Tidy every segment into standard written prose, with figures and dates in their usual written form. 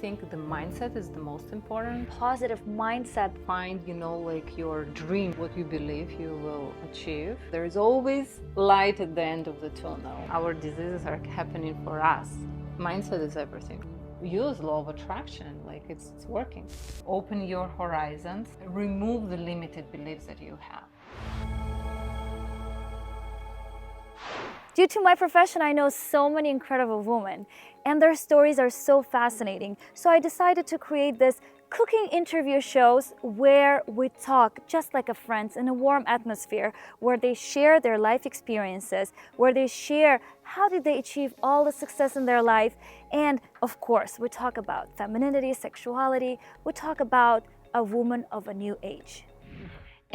think the mindset is the most important. Positive mindset. Find, like your dream, what you believe you will achieve. There is always light at the end of the tunnel. Our diseases are happening for us. Mindset is everything. Use law of attraction, like it's working. Open your horizons, remove the limited beliefs that you have. Due to my profession, I know so many incredible women, and their stories are so fascinating. So I decided to create this cooking interview shows where we talk just like a friends in a warm atmosphere, where they share their life experiences, where they share how did they achieve all the success in their life. And of course, we talk about femininity, sexuality, we talk about a woman of a new age.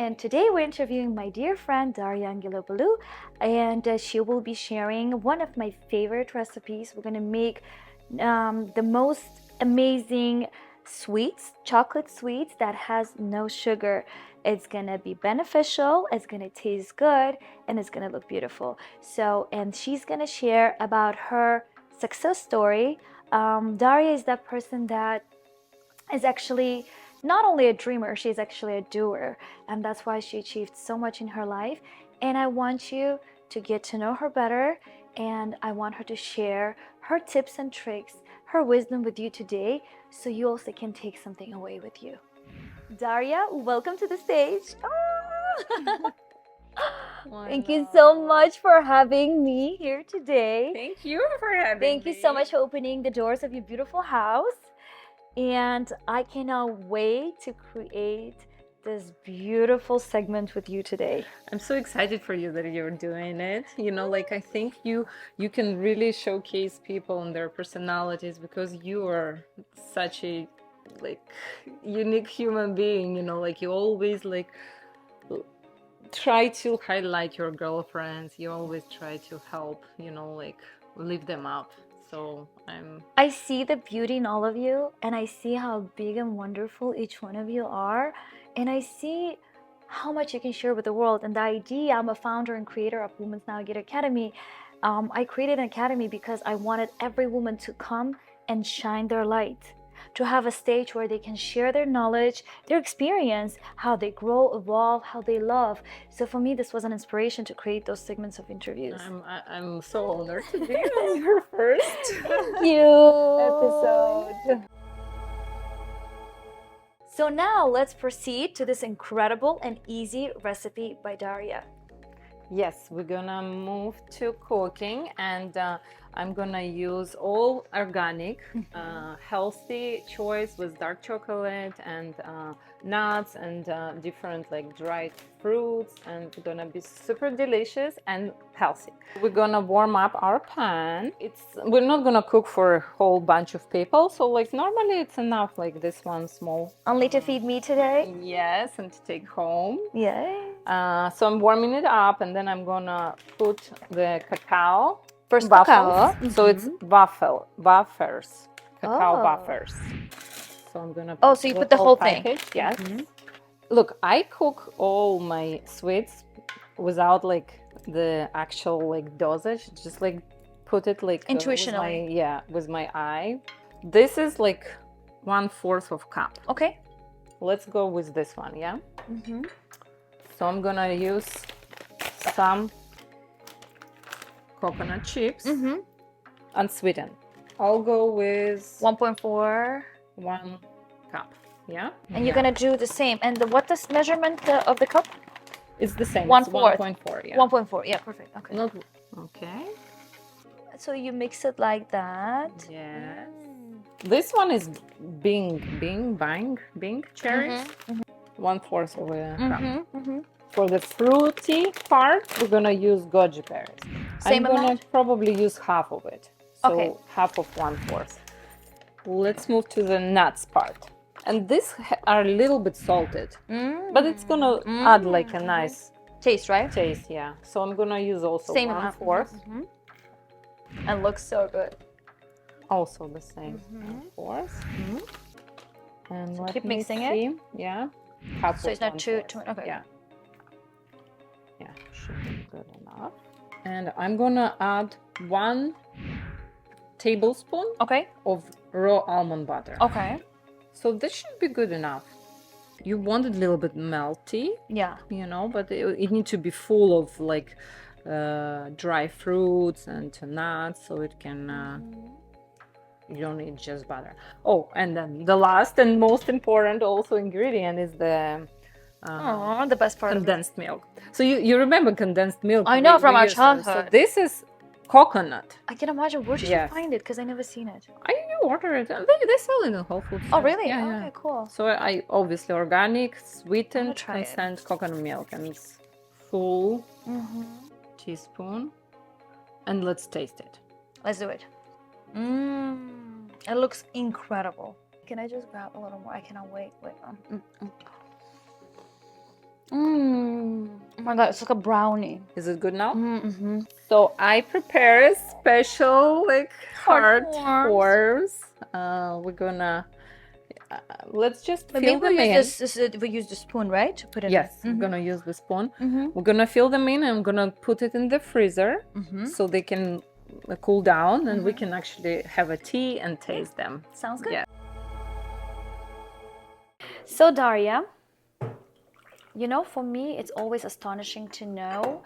And today we're interviewing my dear friend Daria Angelopoulou, and she will be sharing one of my favorite recipes. We're gonna make the most amazing sweets, chocolate sweets that has no sugar. It's gonna be beneficial, it's gonna taste good, and it's gonna look beautiful. So, and she's gonna share about her success story. Daria is that person that is actually not only a dreamer, she's actually a doer, and that's why she achieved so much in her life. And I want you to get to know her better, and I want her to share her tips and tricks, her wisdom with you today, so you also can take something away with you. Daria, welcome to the stage. Thank you so much for having me here today. Thank you for having me. Thank you so much for opening the doors of your beautiful house. And I cannot wait to create this beautiful segment with you today. I'm so excited for you that you're doing it. Like I think you can really showcase people and their personalities, because you are such a unique human being. Like you always try to highlight your girlfriends. You always try to help, lift them up. So I see the beauty in all of you, and I see how big and wonderful each one of you are, and I see how much you can share with the world. And the idea, I'm a founder and creator of Women's Navigator Academy. I created an academy because I wanted every woman to come and shine their light, to have a stage where they can share their knowledge, their experience, how they grow, evolve, how they love. So for me, this was an inspiration to create those segments of interviews. I'm so honored to be on your first episode. So now let's proceed to this incredible and easy recipe by Daria. Yes, we're gonna move to cooking, and I'm gonna use all organic, healthy choice with dark chocolate and nuts and different dried fruits, and it's gonna be super delicious and healthy. We're gonna warm up our pan. We're not gonna cook for a whole bunch of people, so normally it's enough, this one small. Only to feed me today? Yes, and to take home. Yay. So I'm warming it up, and then I'm gonna put the cacao. First waffles. cacao. So it's wafers, cacao wafers. So I'm gonna put so you put the whole thing. Yes. Look, I cook all my sweets without the actual dosage. Just put it intuitionally. With my eye. This is 1/4 of cup. Okay. Let's go with this one, yeah? So I'm gonna use some coconut chips, unsweetened. I'll go with 1.4. 1 cup, yeah? And you're gonna do the same. And what's the measurement of the cup? It's the same. 1/4. 1.4, yeah. 1.4, yeah, perfect. Okay. Okay. So you mix it like that. Yes. This one is Bing cherries. 1/4 of a cup. For the fruity part, we're gonna use goji berries. Same I'm gonna amount? probably use half of it. So Okay. half of 1/4. Let's move to the nuts part. And these are a little bit salted, but it's gonna add a nice taste, right? Taste, yeah. So I'm gonna use also Same 1/4. And looks so good. Also the same 1/4. And So let keep me mixing see. it. Yeah. Half So of it's not too 1/4. okay. Yeah. Yeah, should be good enough. And I'm gonna add 1 tablespoon Okay. of raw almond butter. Okay. So this should be good enough. You want it a little bit melty, Yeah. you know, but it needs to be full of like dry fruits and nuts, so it can. You don't need just butter. Oh, and then the last and most important also ingredient is the The best part of it. condensed milk. So you remember condensed milk? I know from our used to- childhood. So this is coconut. I can imagine. Where did Yes. you find it? Because I never seen it. You order it. They sell it in Whole Foods. Oh, really? Yeah, Okay, yeah. cool. So I obviously organic, sweetened, try it. consent coconut milk, and it's full teaspoon. And let's taste it. Let's do it. It looks incredible. Can I just grab a little more? I cannot wait. Oh my god, it's like a brownie. Is it good now? Mm-hmm. So I prepare a special like heartworms. We're gonna let's just Maybe fill them in. we use the spoon, right? To put it Yes, in. we're gonna use the spoon. We're gonna fill them in and I'm gonna put it in the freezer so they can cool down and we can actually have a tea and taste them. Sounds good. Yeah. So Daria, you know, for me, it's always astonishing to know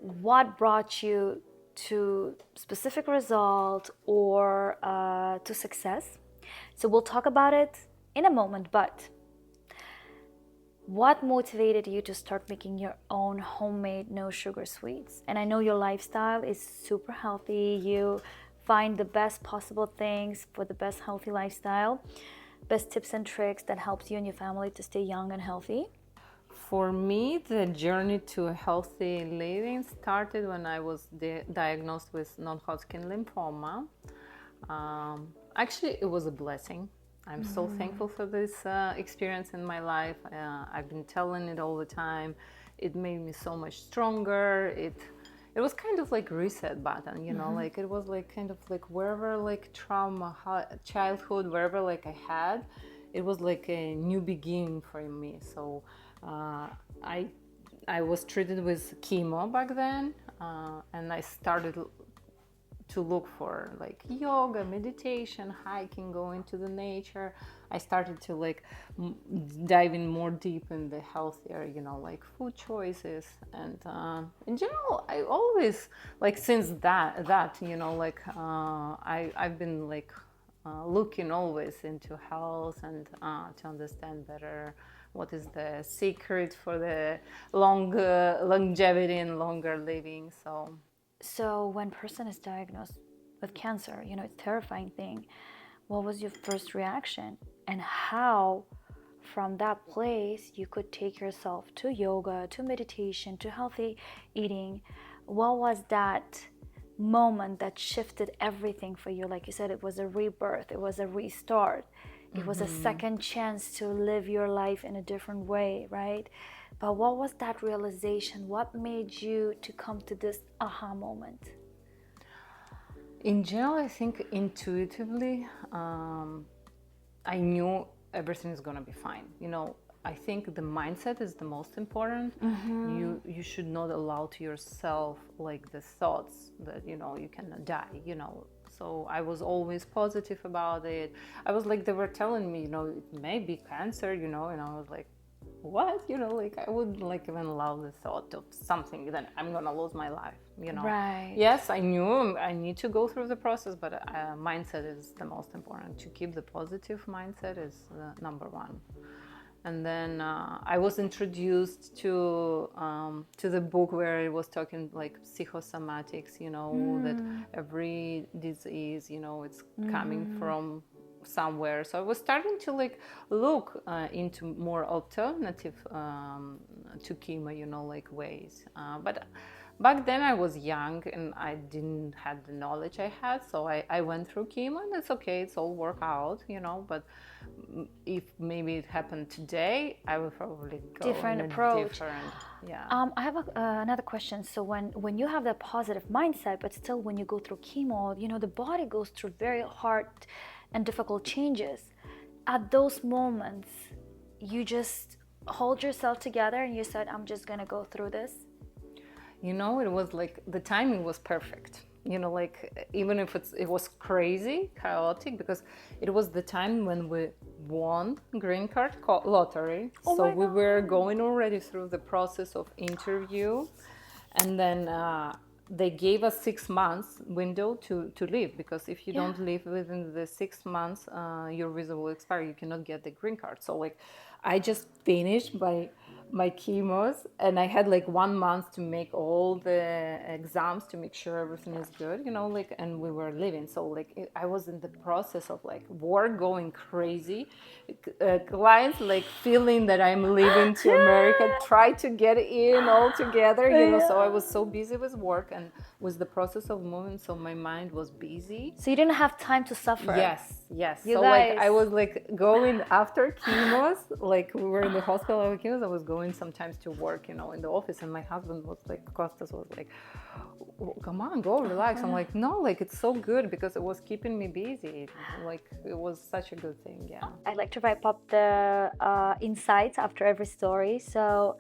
what brought you to specific result or to success. So we'll talk about it in a moment, but what motivated you to start making your own homemade no sugar sweets? And I know your lifestyle is super healthy. You find the best possible things for the best healthy lifestyle, best tips and tricks that helps you and your family to stay young and healthy. For me, the journey to healthy living started when I was diagnosed with non-Hodgkin lymphoma. Actually, it was a blessing. I'm so thankful for this experience in my life. I've been telling it all the time. It made me so much stronger. It was kind of like reset button, you know, like it was like kind of like wherever like trauma, childhood, wherever like I had, it was like a new beginning for me. So I was treated with chemo back then, and I started to look for like yoga, meditation, hiking, going to the nature. I started to like dive in more deep in the healthier, you know, like food choices. And in general, I always like since that you know, like I've been like looking always into health and to understand better what is the secret for the longevity and longer living. So when person is diagnosed with cancer, you know, it's a terrifying thing. What was your first reaction? And how from that place you could take yourself to yoga, to meditation, to healthy eating? What was that moment that shifted everything for you? Like you said, it was a rebirth, it was a restart. It was a second chance to live your life in a different way, right? But what was that realization? What made you to come to this aha moment? In general, I think intuitively, I knew everything is gonna be fine. You know, I think the mindset is the most important. You should not allow to yourself like the thoughts that you know you cannot die. You know, so I was always positive about it. I was like they were telling me, you know, it may be cancer, you know, and I was like, what? You know, like I wouldn't like even allow the thought of something that I'm gonna lose my life. You know, Right. Yes, I knew I need to go through the process, but mindset is the most important. To keep the positive mindset is number one. And then I was introduced to the book where it was talking like psychosomatics, you know, that every disease, you know, it's coming from somewhere. So I was starting to like look into more alternative to chemo, you know, like ways. But back then I was young and I didn't have the knowledge I had, so I went through chemo and it's okay, it's all work out, you know. But if maybe it happened today, I would probably go Different in a approach. different, yeah. I have another question. So when you have that positive mindset, but still when you go through chemo, you know, the body goes through very hard and difficult changes. At those moments, you just hold yourself together and you said, I'm just gonna go through this. You know, it was like the timing was perfect. you know, like even if it was crazy, chaotic, because it was the time when we won green card lottery. Oh So my we were God. going already through the process of interview, and then they gave us 6 months window to leave, because if you don't leave within the 6 months, your visa will expire. You cannot get the green card. So like, I just finished my chemos, and I had like 1 month to make all the exams to make sure everything is good, you know, like, and we were leaving. So like, I was in the process of like work going crazy, clients like feeling that I'm leaving to America, try to get in all together, you know. So I was so busy with work and with the process of moving, so my mind was busy. So you didn't have time to suffer. Yes. You So guys. like, I was like going after chemos, like we were in the hospital with chemos, I was going sometimes to work, you know, in the office, and my husband was like, Costas was like, come on, go relax. I'm like, no, like, it's so good, because it was keeping me busy. Like, it was such a good thing. Yeah. I like to wrap up the insights after every story. So,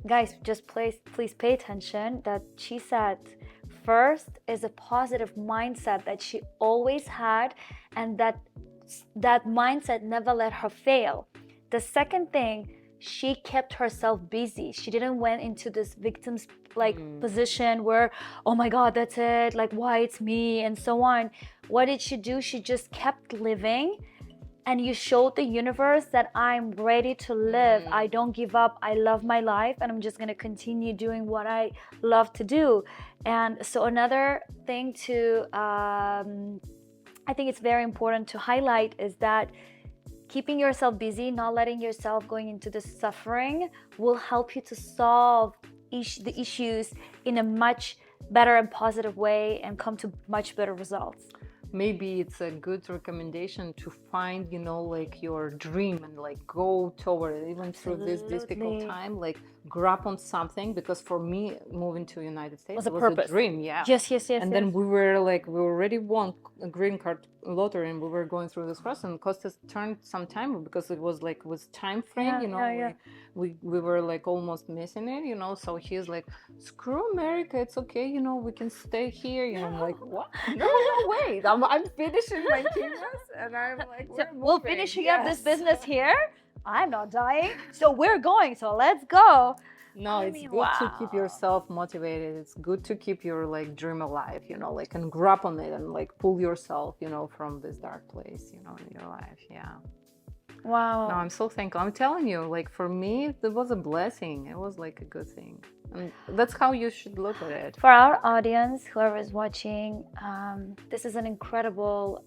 guys, just please pay attention that she said first is a positive mindset that she always had, and that mindset never let her fail. The second thing, she kept herself busy. She didn't went into this victim's position where, oh my God, that's it, like, why it's me, and so on. What did she do? She just kept living, and you showed the universe that I'm ready to live. I don't give up. I love my life, and I'm just going to continue doing what I love to do. And so another thing to I think it's very important to highlight is that keeping yourself busy, not letting yourself going into the suffering, will help you to solve the issues in a much better and positive way and come to much better results. Maybe it's a good recommendation to find, you know, like your dream, and like go toward it, even through this difficult time. Like, grab on something, because for me, moving to United States Was a was purpose. a dream. Yeah. Yes. And then we were like, we already won a green card lottery, and we were going through this process, and Costas turned some time, because it was like, with time frame, you know, we were like almost missing it, you know. So he's like, screw America, it's okay, you know, we can stay here, you know. I'm like, what? No, wait, I'm finishing my chemos, and I'm like, we're finishing up this business here. I'm not dying, so we're going, so let's go. No, it's good to keep yourself motivated. It's good to keep your like dream alive, you know, like, and grab on it, and like pull yourself, you know, from this dark place, you know, in your life. Yeah. Wow. No, I'm so thankful. I'm telling you, like, for me, it was a blessing. It was like a good thing. And that's how you should look at it. For our audience, whoever is watching, this is an incredible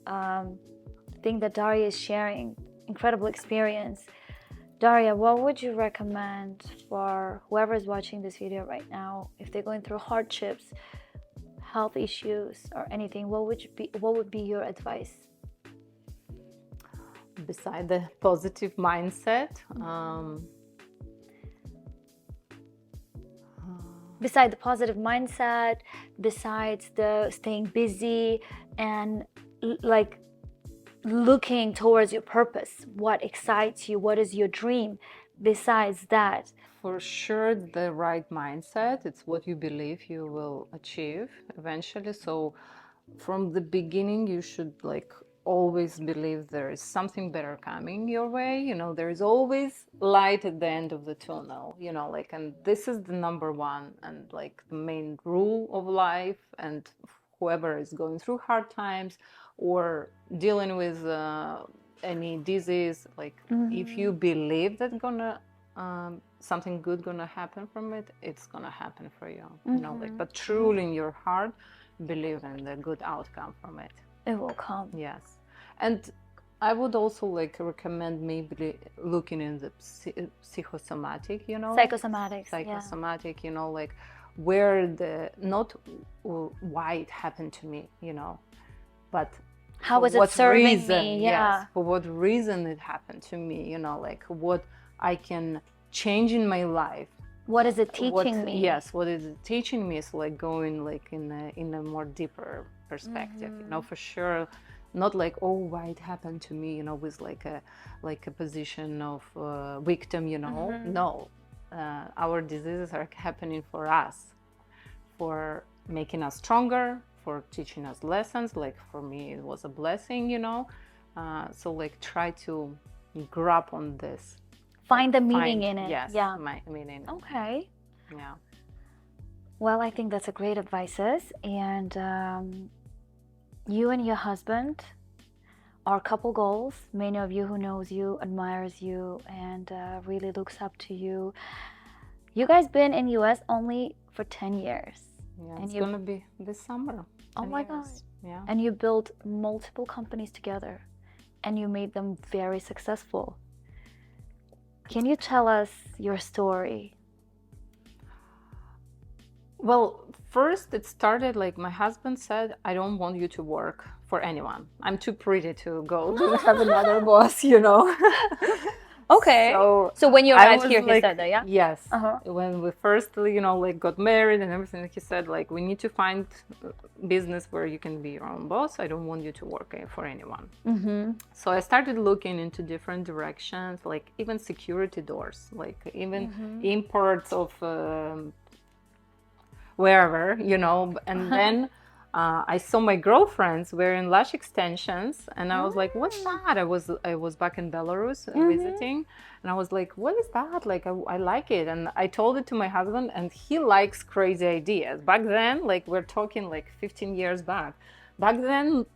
thing that Daria is sharing, incredible experience. Daria, what would you recommend for whoever is watching this video right now, if they're going through hardships, health issues, or anything? What would be your advice? Beside the positive mindset, besides the positive mindset, besides the staying busy and like looking towards your purpose, what excites you, what is your dream? Besides that, for sure, the right mindset, it's what you believe you will achieve eventually. So from the beginning, you should like always believe there is something better coming your way, you know. There is always light at the end of the tunnel, you know, like, and this is the number one and like the main rule of life. And whoever is going through hard times or dealing with any disease, like, if you believe that something good gonna happen from it, it's gonna happen for you, you know, like, but truly in your heart believe in the good outcome from it. It will come. Yes. And I would also like recommend maybe looking in the psychosomatic, you know, psychosomatic, you know, like, where the, not why it happened to me, you know, but how was it serving me? Yes, for what reason it happened to me, you know, like, what I can change in my life. What is it teaching me? Yes, what is it teaching me is like going like in a more deeper perspective, you know, for sure. Not like, oh, why it happened to me, you know, with like a position of victim, you know. No, our diseases are happening for us, for making us stronger, for teaching us lessons. Like for me, it was a blessing, you know. So like try to grab on this. Find the meaning in it. Yes, Yeah. my meaning. Okay. Yeah. Well, I think that's a great advices. And you and your husband are couple goals. Many of you who knows you admires you and really looks up to you. You guys been in US only for 10 years. Yeah, and it's gonna be this summer. Oh 10 my years. God. Yeah. And you built multiple companies together and you made them very successful. Can you tell us your story? Well, first it started like my husband said, I don't want you to work for anyone. I'm too pretty to go to have another boss, you know. Okay. So when you're I right was here, he like, said that, yeah? Yes. Uh-huh. When we first, you know, like got married and everything, he said like, we need to find business where you can be your own boss. I don't want you to work for anyone. Mm-hmm. So I started looking into different directions, like even security doors, like even imports of wherever, you know. And then I saw my girlfriends wearing lash extensions, and I was like, "What's that?" I was back in Belarus visiting, and I was like, "What is that?" Like I like it, and I told it to my husband, and he likes crazy ideas. Back then, like we're talking like 15 years back. Back then,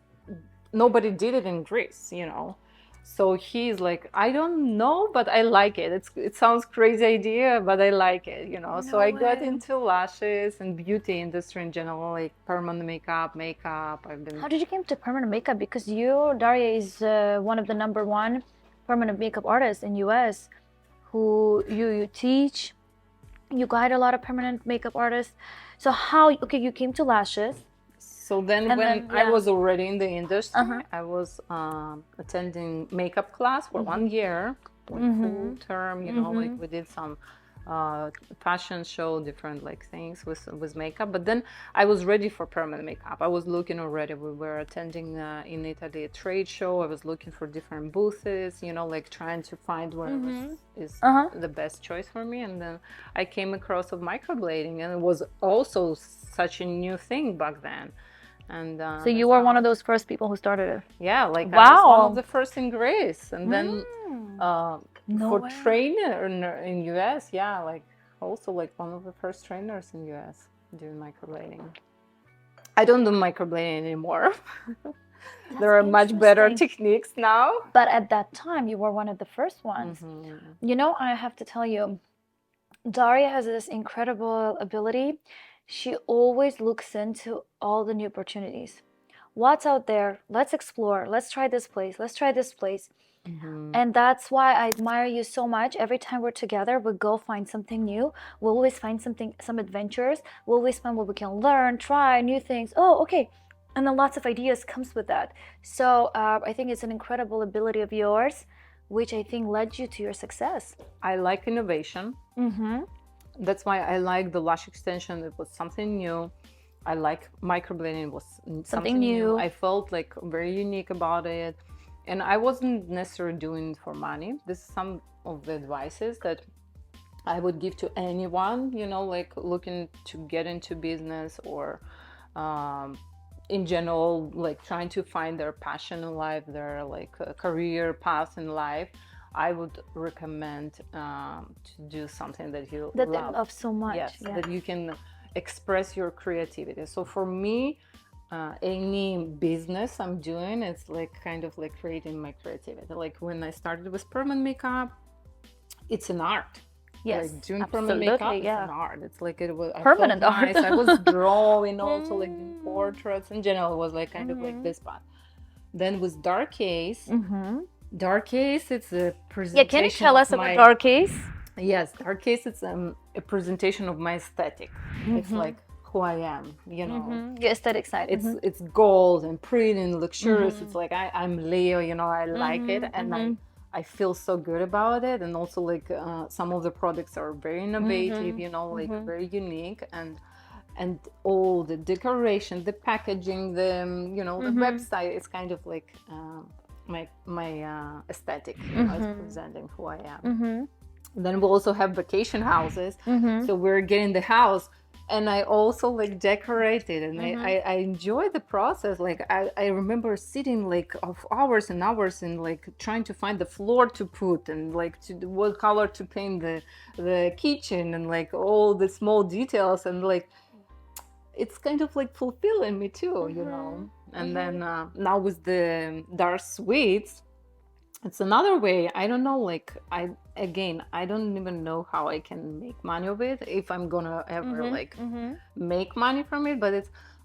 nobody did it in Greece, you know. So he's like, I don't know, but I like it. It sounds crazy idea, but I like it, you know. So I got into lashes and beauty industry in general, like permanent makeup. I've been. How did you get into permanent makeup? Because you, Daria, is one of the #1 permanent makeup artists in US who you teach, you guide a lot of permanent makeup artists. So how, okay, you came to lashes. So then when I was already in the industry, I was attending makeup class for 1 year, like full term, you know, like we did some fashion show, different like things with makeup. But then I was ready for permanent makeup. I was looking already. We were attending in Italy a trade show. I was looking for different booths, you know, like trying to find where is the best choice for me. And then I came across of microblading, and it was also such a new thing back then. And so you were one of those first people who started it? Yeah, like wow. I was one of the first in Greece, and then for trainer in US, yeah, like also like one of the first trainers in US doing microblading. I don't do microblading anymore. There are much better techniques now. But at that time, you were one of the first ones. You know, I have to tell you, Daria has this incredible ability. She always looks into all the new opportunities. What's out there? Let's explore. Let's try this place. Let's try this place. And that's why I admire you so much. Every time we're together, we go find something new. We'll always find some adventures. We'll always find what we can learn, try new things. Oh, okay. And then lots of ideas comes with that. So I think it's an incredible ability of yours, which I think led you to your success. I like innovation. That's why I like the lash extension. It was something new. I like microblading. It was something new. I felt like very unique about it. And I wasn't necessarily doing it for money. This is some of the advices that I would give to anyone, you know, like looking to get into business or in general, like trying to find their passion in life, their like career path in life. I would recommend to do something that you love so much. Yes, that you can express your creativity. So for me, any business I'm doing, it's like kind of like creating my creativity. Like when I started with permanent makeup, it's an art. Yes, like doing permanent makeup is an art. It's like it was permanent art. I was drawing also like portraits in general. It was like kind of like this part. Then with Dark Case. Dark Case, it's a presentation. Yeah, can you tell us about Dark Case? Yes, Dark Case, it's a presentation of my aesthetic. It's like who I am, you know. Your aesthetic side. It's gold and pretty and luxurious. It's like I'm Leo, you know, I like it, and I feel so good about it. And also like some of the products are very innovative, you know, like very unique, and all the decoration, the packaging, the you know, the website is kind of like my aesthetic, you know, it's presenting who I am. Then we also have vacation houses. So we're getting the house And I also like decorated, and I enjoy the process. Like I remember sitting like of hours and hours and like trying to find the floor to put and like to what color to paint the kitchen and like all the small details, and like it's kind of like fulfilling me too, you know. And then now with the dark sweets, it's another way. I don't know, like I don't even know how I can make money of it, if I'm gonna ever like make money from it. But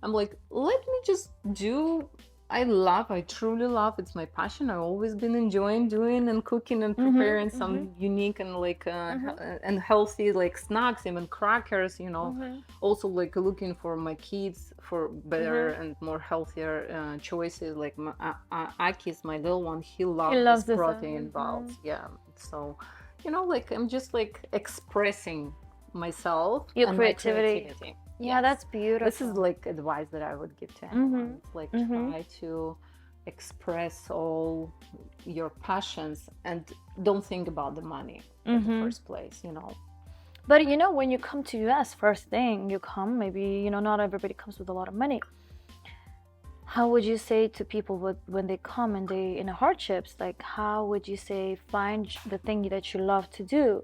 I'm like, let me just do. I truly love. It's my passion. I've always been enjoying doing and cooking and preparing some unique and like and healthy like snacks, even crackers. You know, also like looking for my kids for better and more healthier choices. Like Akis, my little one, he loves this protein balls. Yeah, so you know, like I'm just like expressing myself Your and creativity. my creativity. Yeah, that's beautiful. This is like advice that I would give to anyone. It's like try to express all your passions and don't think about the money in the first place, you know. But you know, when you come to US, first thing you come, maybe, you know, not everybody comes with a lot of money. How would you say to people when they come and they in hardships, like how would you say find the thing that you love to do,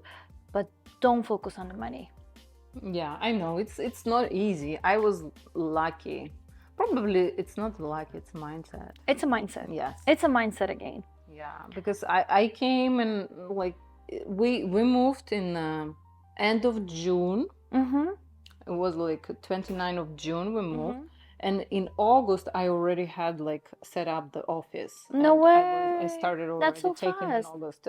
but don't focus on the money? Yeah, I know it's not easy. I was lucky. Probably it's not lucky, it's mindset. It's a mindset. Yes. It's a mindset again. Yeah, because I came and like we moved in end of June. It was like 29th of June we moved. And in August, I already had like set up the office. No and way. I started already That's so taking in fast. August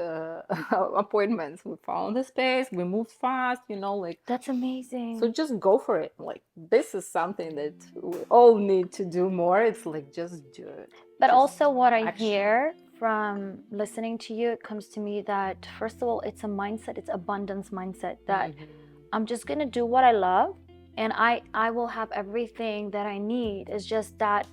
appointments. We found the space. We moved fast. You know, like That's amazing. so just go for it. Like this is something that we all need to do more. It's like just do it. But Just also what I action. hear from listening to you, it comes to me that first of all, it's a mindset. It's abundance mindset that I'm just gonna do what I love. And I will have everything that I need. It's just that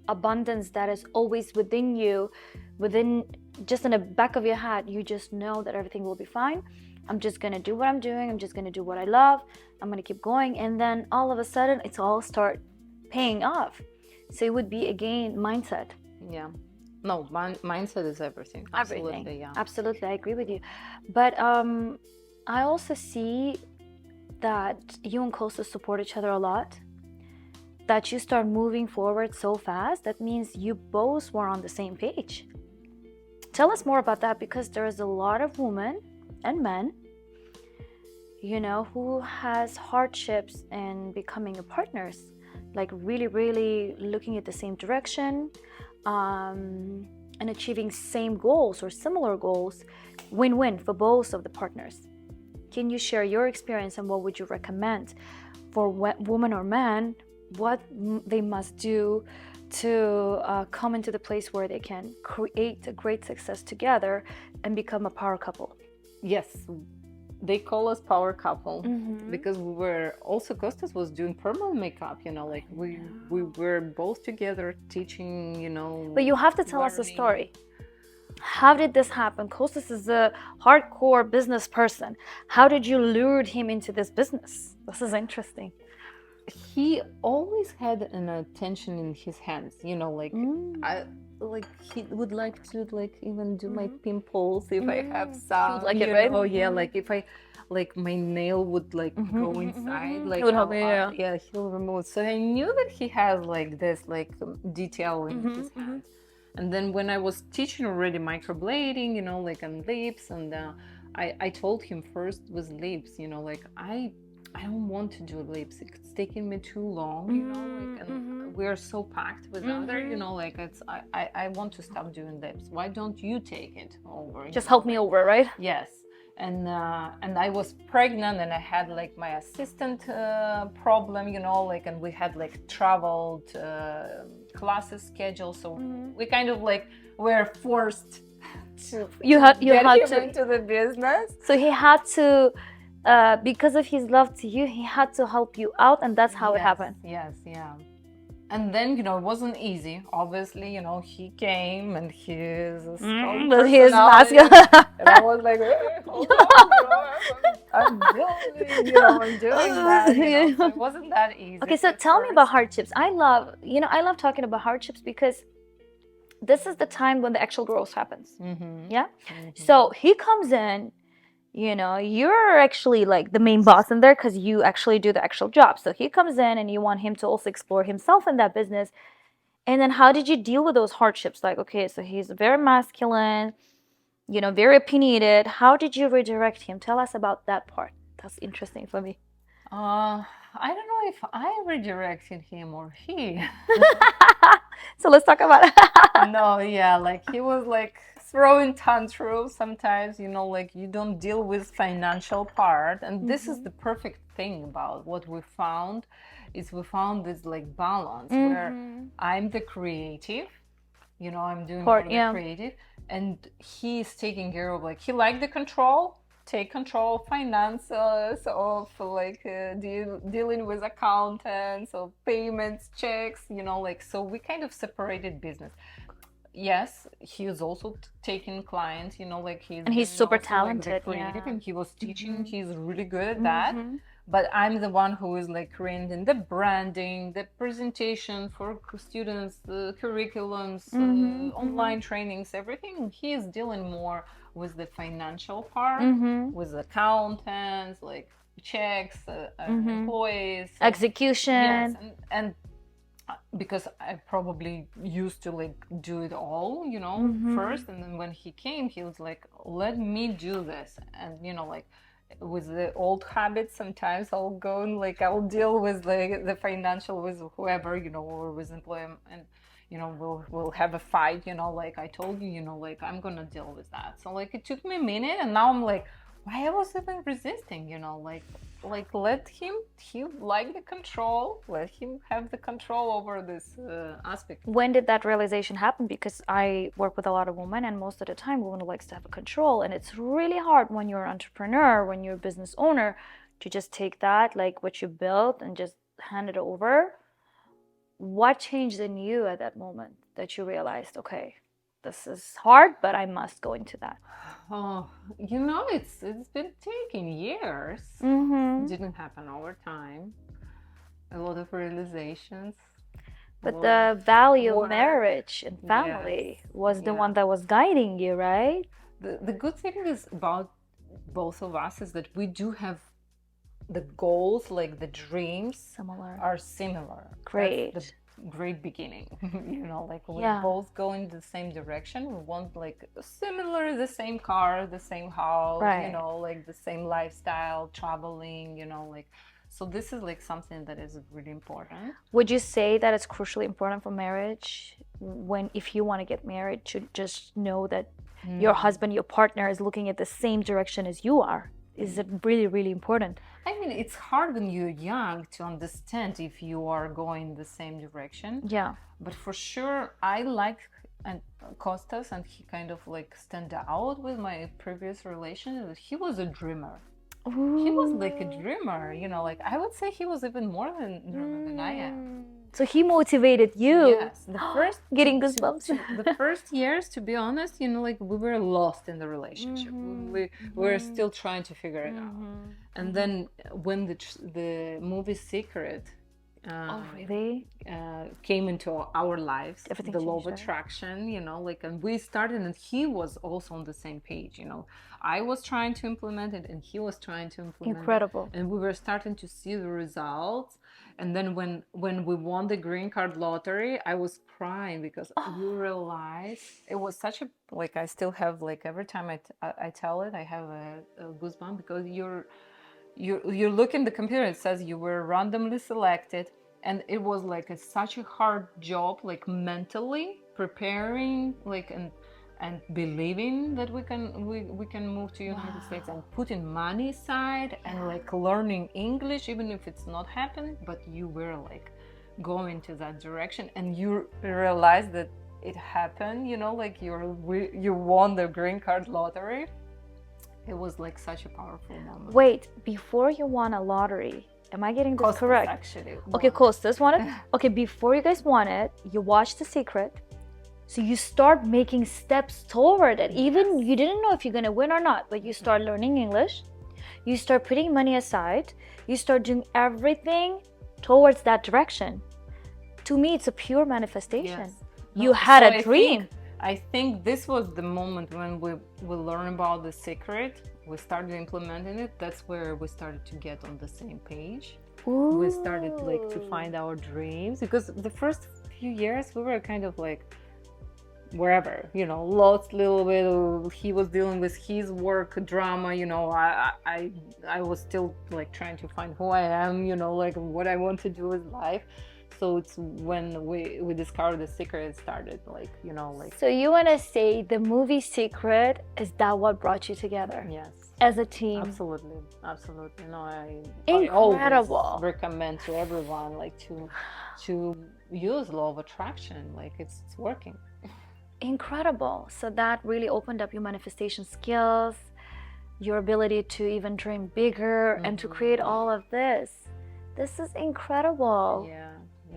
abundance that is always within you, within just in the back of your head. You just know that everything will be fine. I'm just gonna do what I'm doing. I'm just gonna do what I love. I'm gonna keep going. And then all of a sudden, it's all start paying off. So it would be again mindset. Yeah. No, mindset is everything. Everything. Absolutely, yeah. Absolutely, I agree with you. But I also see that you and Costa support each other a lot, that you start moving forward so fast. That means you both were on the same page. Tell us more about that, because there is a lot of women and men, you know, who has hardships in becoming partners, like really looking at the same direction and achieving same goals or similar goals, win-win for both of the partners. Can you share your experience and what would you recommend for women or men, what they must do to come into the place where they can create a great success together and become a power couple? Yes, they call us power couple because we were also, Costas was doing permanent makeup, you know, like we were both together teaching, you know. But you have to tell us a story. How did this happen? Costas is a hardcore business person. How did you lure him into this business? This is interesting. He always had an attention in his hands, you know, like he would like to like even do my pimples if I have some. Like it, right? Oh yeah, like if I like my nail would like go inside, like he would help me, yeah, he'll remove. So I knew that he has like this like detail in his hands. And then when I was teaching already microblading, you know, like on lips, and I told him first with lips, you know, like I don't want to do lips. It's taking me too long, you know, like, and we're so packed with other, you know, like I want to stop doing lips. Why don't you take it over? Just help me over, right? Yes. And I was pregnant and I had like my assistant problem, you know, like, and we had like traveled classes scheduled. So we kind of like were forced to get him into the business. So he had to, because of his love to you, he had to help you out, and that's how it happened. Yes, yeah. And then, it wasn't easy. Obviously, he came and he's a strong But he is personality. masculine. And I was like, hey, hold on, I'm building, I'm doing that, So it wasn't that easy. Okay, so tell me about hardships. I love talking about hardships because this is the time when the actual growth happens. Yeah? So he comes in, you're actually like the main boss in there because you actually do the actual job. So he comes in and you want him to also explore himself in that business. And then how did you deal with those hardships? Like, okay, so he's very masculine, very opinionated. How did you redirect him? Tell us about that part. That's interesting for me. I don't know if I redirected him or he. So let's talk about it. No, yeah, like he was like throwing tantrums sometimes, like you don't deal with financial part. And this is the perfect thing about what we found is we found this like balance where I'm the creative, I'm doing all the creative, and he's taking care of like he liked the control. Take control of finances, of like dealing with accountants, of payments, checks, so we kind of separated business. Yes, he was also taking clients, like he's super also, talented, like, creative, and he was teaching. He's really good at that. But I'm the one who is like creating the branding, the presentation for students, the curriculums, online trainings, everything. He is dealing more with the financial part, with accountants, like checks, employees, execution. Yes, and because I probably used to like do it all, first, and then when he came, he was like, "Let me do this," and like with the old habits, sometimes I'll go and like I'll deal with like the financial with whoever, or with employee, and we'll have a fight, like I told you, like I'm gonna deal with that. So like it took me a minute, and now I'm like, why I was even resisting, like let him, he like the control, let him have the control over this aspect. When did that realization happen? Because I work with a lot of women, and most of the time women likes to have a control, and it's really hard when you're an entrepreneur, when you're a business owner, to just take that, like what you built, and just hand it over. What changed in you at that moment that you realized, okay, this is hard, but I must go into that? Oh, it's been taking years. It didn't happen over time. A lot of realizations. But the value of marriage and family was the one that was guiding you, right? The good thing is about both of us is that we do have the goals, like the dreams are similar. Great. That's the great beginning. Like we both go in the same direction. We want like similar, the same car, the same house, like the same lifestyle, traveling, like, so this is like something that is really important. Would you say that it's crucially important for marriage, if you want to get married, to just know that your husband, your partner is looking at the same direction as you are? Is it really, really important? I mean, it's hard when you're young to understand if you are going the same direction. Yeah. But for sure, I like Costas, and he kind of like stand out with my previous relation. He was a dreamer. He was like a dreamer, like I would say he was even more than dreamer than I am. So he motivated you. Yes, the first getting goosebumps. The first years, to be honest, like we were lost in the relationship. We were still trying to figure it out. And then when the movie Secret really? Came into our lives, everything the law of changed, attraction, like, and we started, and he was also on the same page. I was trying to implement it, and he was trying to implement Incredible. it, and we were starting to see the results. And then when we won the green card lottery, I was crying because you realize it was such a, like, I still have, like, every time I tell it, I have a goosebump, because you look in the computer, it says you were randomly selected, and it was like such a hard job, like mentally preparing, like, and believing that we can move to United States, and putting money aside, and like learning English, even if it's not happening, but you were like going to that direction, and you realize that it happened, like you won the green card lottery. It was like such a powerful moment. Wait, before you won a lottery, Am I getting this Costas correct? actually. Okay, Costas won it. Okay, before you guys won it, you watched The Secret. So you start making steps toward it. Even you didn't know if you're going to win or not, but you start learning English. You start putting money aside. You start doing everything towards that direction. To me, it's a pure manifestation. Yes. You had a dream. I think this was the moment when we learned about The Secret. We started implementing it. That's where we started to get on the same page. Ooh. We started like to find our dreams, because the first few years we were kind of like wherever, you know, lost a little bit. He was dealing with his work drama, you know. I was still like trying to find who I am, you know, like what I want to do with life. So it's when we discovered The Secret, it started like, you know, like. So you want to say the movie Secret, is that what brought you together? Yes. As a team? Absolutely, absolutely. No, Incredible. I always recommend to everyone like to use law of attraction. Like it's working. Incredible. So that really opened up your manifestation skills, your ability to even dream bigger and to create all of this. This is incredible. Yeah.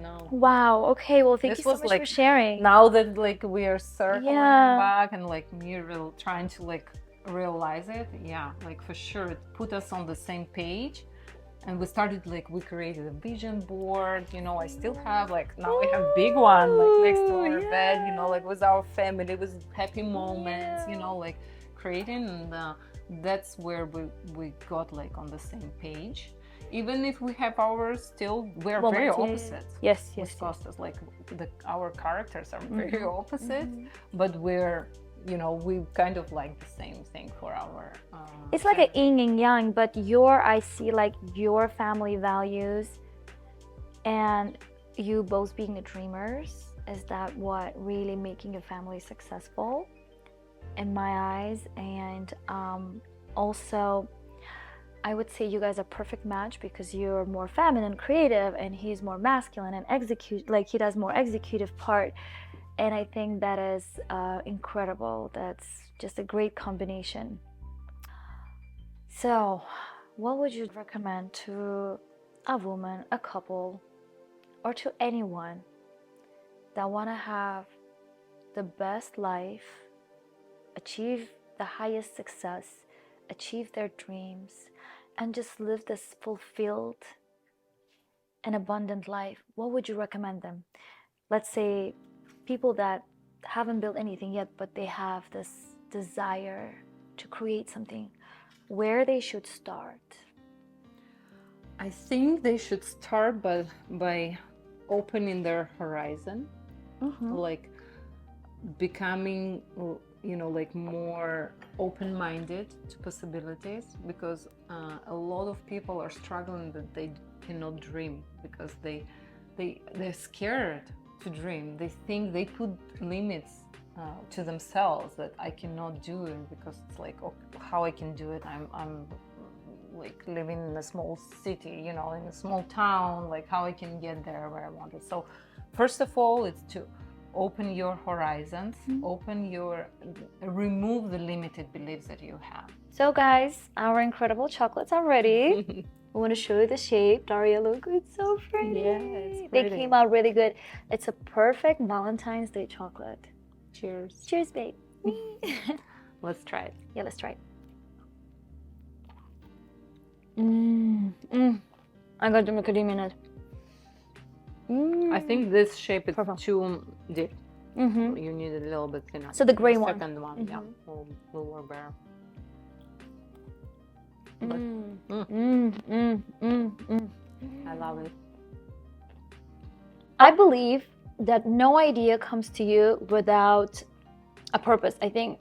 No. Wow. Okay. Well, thank you so much for sharing. Now that like we are circling Yeah. back and like me trying to like realize it, yeah, like for sure it put us on the same page. And we started like, we created a vision board, you know. I still have like, now we have a big one like next to our bed, you know, like with our family, with happy moments, you know, like creating. And that's where we got like on the same page. Even if we have ours still, we're very opposite. Yes, yes. With Costas, like our characters are very opposite, but we're, you know, we kind of like the same thing for our. It's like a yin and yang, but I see like your family values and you both being the dreamers. Is that what really making a family successful in my eyes? And also, I would say you guys are a perfect match because you're more feminine, creative, and he's more masculine and he does more executive part. And I think that is incredible. That's just a great combination. So, what would you recommend to a woman, a couple, or to anyone that want to have the best life, achieve the highest success, achieve their dreams, and just live this fulfilled and abundant life? What would you recommend them? Let's say people that haven't built anything yet, but they have this desire to create something, where they should start? I think they should start by opening their horizon, like becoming, you know, like more open-minded to possibilities, because a lot of people are struggling that they cannot dream because they're scared to dream. They think they put limits to themselves, that I cannot do it because it's like, oh, how I can do it? I'm like living in a small city, you know, in a small town, like how I can get there where I want it. So first of all, it's to open your horizons, remove the limited beliefs that you have. So guys, our incredible chocolates are ready. I want to show you the shape. Daria, look, it's so pretty. Yeah, it's They pretty. came out really good. It's a perfect Valentine's Day chocolate. Cheers. Cheers, babe. Let's try it. Yeah, let's try it. I got the macadamia nut. I think this shape is Perfect. too deep. You need a little bit thinner. So the gray one. Second one, yeah, will work better. I love it. I believe that no idea comes to you without a purpose. I think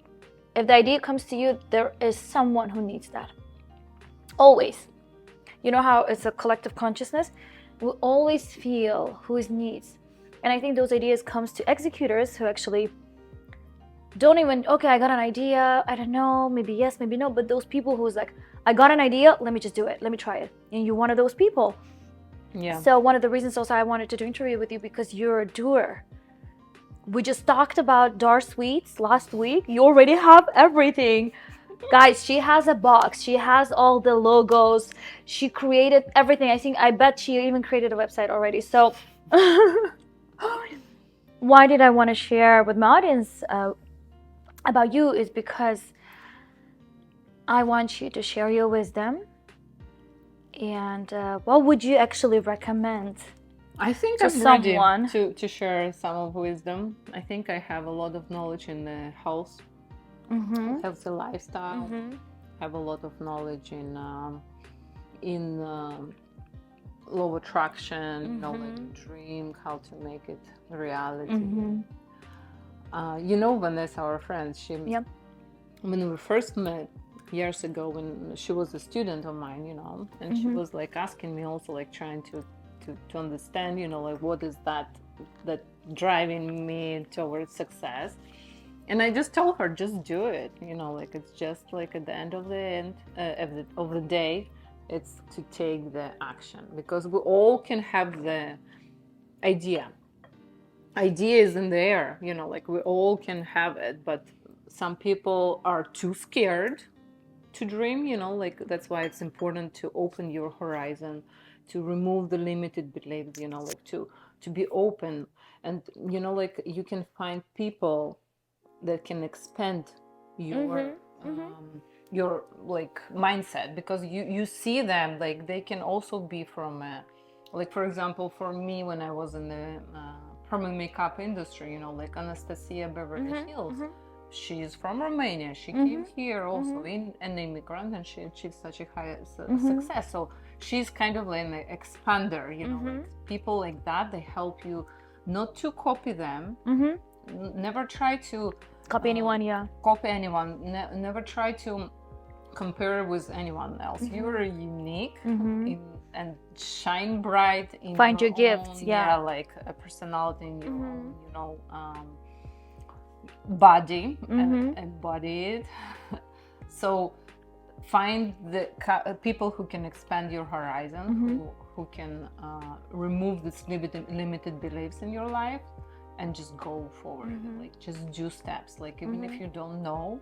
if the idea comes to you, there is someone who needs that. Always. You know how it's a collective consciousness? We always feel whose needs. And I think those ideas comes to executors who actually don't even, okay, I got an idea, I don't know, maybe yes, maybe no, but those people who's like, I got an idea, let me just do it, let me try it. And you're one of those people. Yeah. So one of the reasons also I wanted to do an interview with you, because you're a doer. We just talked about Dar Sweets last week. You already have everything. Guys, she has a box. She has all the logos. She created everything. I bet she even created a website already. So, why did I want to share with my audience about you is because I want you to share your wisdom. And what would you actually recommend I think to I'm ready someone? to share some of wisdom. I think I have a lot of knowledge in the healthy lifestyle. Have a lot of knowledge in law of attraction, you know, like dream, how to make it reality. You know, Vanessa, our friend, Yep. when we first met years ago, when she was a student of mine, you know, and she was like asking me also, like trying to understand, you know, like what is that driving me towards success. And I just told her, just do it, you know, like it's just like at the end of the day, it's to take the action, because we all can have the idea is in the air, you know, like we all can have it, but some people are too scared to dream, you know, like that's why it's important to open your horizon, to remove the limited beliefs, you know, like to be open. And you know, like you can find people that can expand your like mindset, because you see them, like they can also be from like for example, for me, when I was in the permanent makeup industry, you know, like Anastasia Beverly Hills, she's from Romania. She came here also in an immigrant, and she achieved such a high success. So she's kind of like an expander, you know, like people like that, they help you not to copy them. Never try to Copy anyone, yeah. copy anyone. Never try to compare with anyone else. You are unique and shine bright in Find your own, gifts, yeah. like a personality in your own, you know, body, and embody it. So find the people who can expand your horizon, who can remove this limited beliefs in your life, and just go forward. Like just do steps, like even if you don't know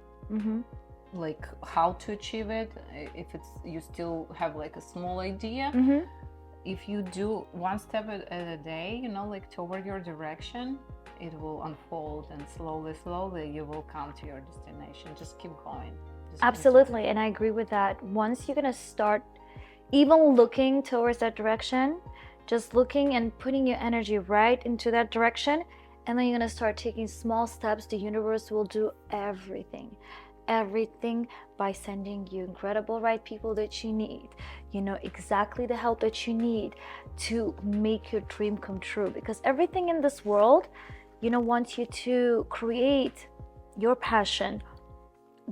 like how to achieve it, if it's you still have like a small idea, if you do one step at a day, you know, like toward your direction, it will unfold, and slowly you will come to your destination. Just keep going. Absolutely. And I agree with that. Once you're gonna start even looking towards that direction, just looking and putting your energy right into that direction, and then you're gonna start taking small steps, the universe will do everything by sending you incredible right people that you need, you know, exactly the help that you need to make your dream come true. Because everything in this world, you know, wants you to create your passion,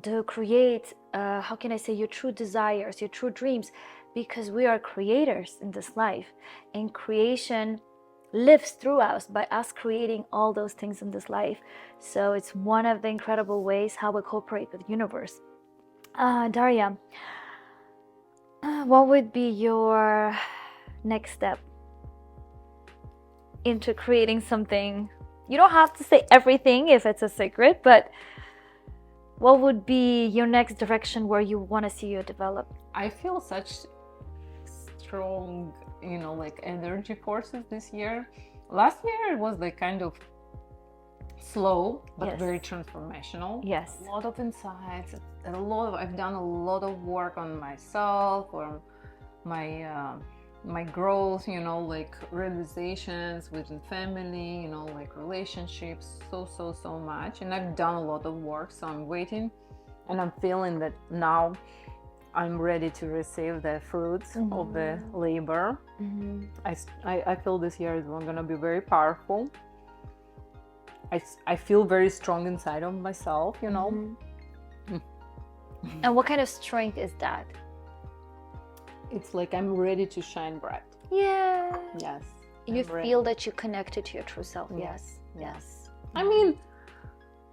to create how can I say, your true desires, your true dreams, because we are creators in this life, and creation lives through us by us creating all those things in this life. So it's one of the incredible ways how we cooperate with the universe. Daria, what would be your next step into creating something? You don't have to say everything if it's a secret, but what would be your next direction where you want to see you develop? I feel such strong, you know, like energy forces this year. Last year it was like kind of slow, but very transformational. Yes. A lot of insights, I've done a lot of work on myself, or my growth, you know, like realizations within family, you know, like relationships, so much. And I've done a lot of work, so I'm waiting, and I'm feeling that now I'm ready to receive the fruits of the labor. I feel this year is going to be very powerful. I feel very strong inside of myself, you know. And what kind of strength is that? It's like I'm ready to shine bright. Yeah. Yes. You feel that you're connected to your true self. Yes. I mean,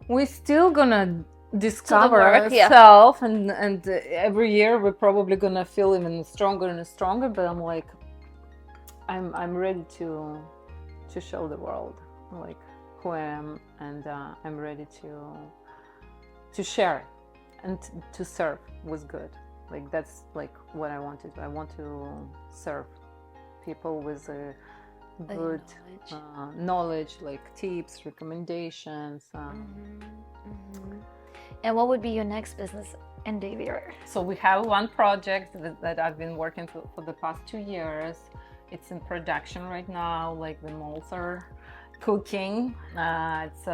we're still gonna discover ourselves, and every year we're probably gonna feel even stronger and stronger. But I'm like, I'm ready to show the world like who I am, and I'm ready to share and to serve was good. Like that's like what I wanted. I want to serve people with a good knowledge, like tips, recommendations. And what would be your next business endeavor? So we have one project that I've been working for the past 2 years. It's in production right now. Like the molds are cooking. It's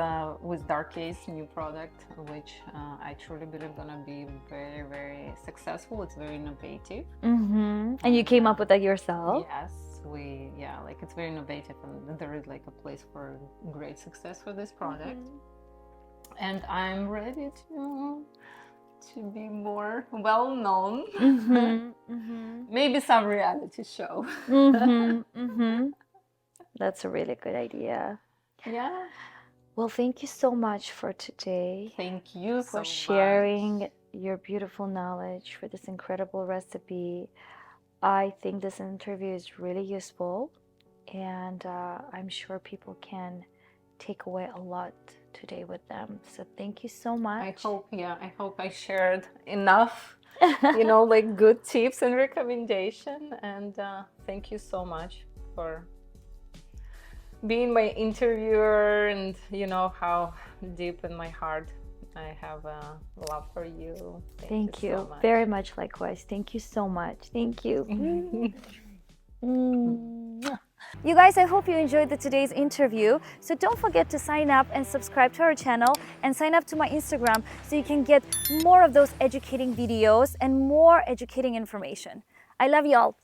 with Dark's new product, which I truly believe gonna be very, very successful. It's very innovative. And you came up with that yourself? Yes, like it's very innovative, and there is like a place for great success for this product. And I'm ready to be more well known. Maybe some reality show. That's a really good idea. Yeah. Well, thank you so much for today. Thank you for so sharing much. your beautiful knowledge, for this incredible recipe. I think this interview is really useful, and I'm sure people can take away a lot today with them. So thank you so much. I hope I shared enough, like good tips and recommendation. And thank you so much for being my interviewer, and you know how deep in my heart I have a love for you. Thank you so much. Very much. Likewise. Thank you so much. Thank you. You guys, I hope you enjoyed today's interview. So don't forget to sign up and subscribe to our channel, and sign up to my Instagram so you can get more of those educating videos and more educating information. I love y'all.